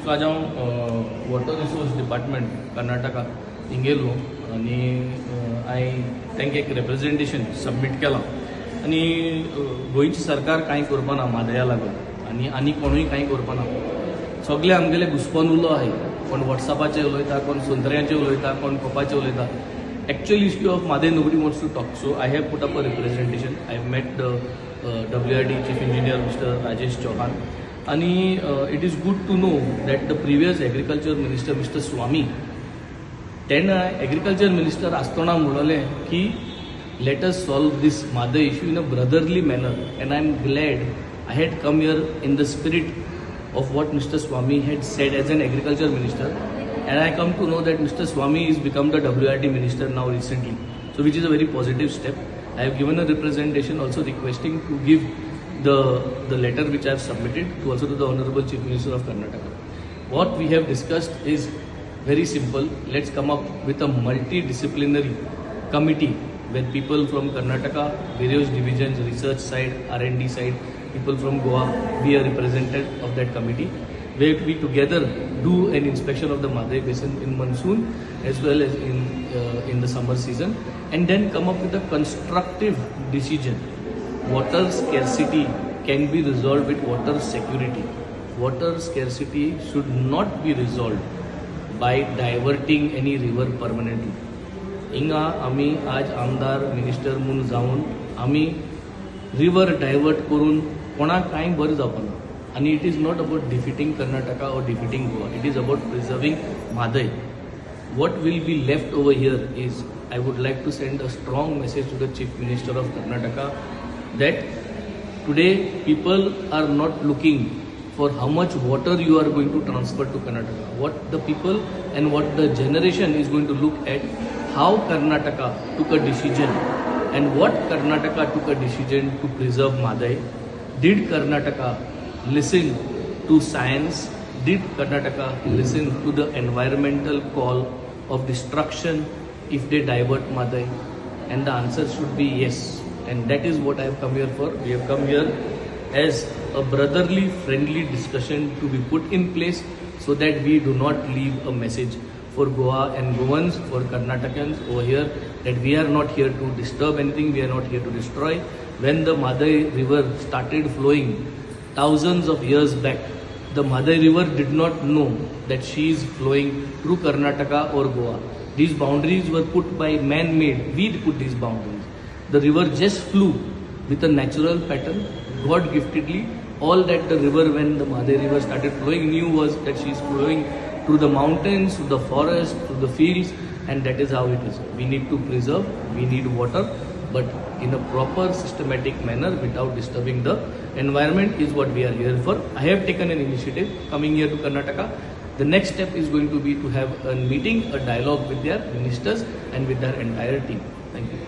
सो आज हांव water resource department Karnataka हिंगेल्लो आनी हांवें तांकां एक रिप्रेजेंटेशन सबमीट केलां आनी गोंयची सरकार कांय करपाना म्हादया लागून आनी कोणूय कांय करपाना. सगळे आमगेले घुस्पन उलो आहाय. कोण वॉट्सॅपाचेर उलयता, कोण संत्र्याचेर उलयता, कोण कोपाचेर उलयता. Actual issue of Madhe nobody wants to talk. So I have put up a representation. I have met the WRD Chief Engineer Mr. Rajesh Chauhan. And it is good to know that the previous Agriculture Minister Mr. Swamy, then Agriculture Minister Astona Mudale, ki let us solve this Madhe issue in a brotherly manner. And I am glad I had come here in the spirit of what Mr. Swamy had said as an Agriculture Minister. And I come to know that Mr. Swamy has become the WRD Minister now recently, so which is a very positive step. I have given a representation also requesting to give the letter which I have submitted to also to the Honorable Chief Minister of Karnataka. What we have discussed is very simple. Let's come up with a multidisciplinary committee where people from Karnataka, various divisions, research side, R&D side, people from Goa be a representative of that committee, where we together do an inspection of the Madhe basin in monsoon as well as in the summer season, and then come up with a constructive decision. Water scarcity can be resolved with water security. Water scarcity should not be resolved by diverting any river permanently. Inga आमी आज आमदार minister म्हणून जाऊन आमी river divert करून कोणाक कांय बरें जावपाना. And it is not about defeating Karnataka or defeating Goa. It is about preserving Madhe. What will be left over here is, I would like to send a strong message to the Chief Minister of Karnataka that today people are not looking for how much water you are going to transfer to Karnataka. What the people and what the generation is going to look at, how Karnataka took a decision and what Karnataka took a decision to preserve Madhe. Did Karnataka listen to science? Did Karnataka listen to the environmental call of destruction if they divert Madhe? And the answer should be yes. And that is what I have come here for. We have come here as a brotherly, friendly discussion to be put in place so that we do not leave a message for Goa and Goans, for Karnatakans over here, that we are not here to disturb anything, we are not here to destroy. When the Madhe river started flowing thousands of years back, the Madhe river did not know that she is flowing through Karnataka or Goa. These boundaries were put by man-made. We put these boundaries. The river just flew with a natural pattern, God-giftedly. All that the river, when the Madhe river started flowing, knew was that she is flowing through the mountains, through the forest, through the fields, and that is how it is. We need to preserve, we need water, but in a proper systematic manner without disturbing the environment is what we are here for. I have taken an initiative coming here to Karnataka. The next step is going to be to have a meeting, a dialogue with their ministers and with their entire team. Thank you.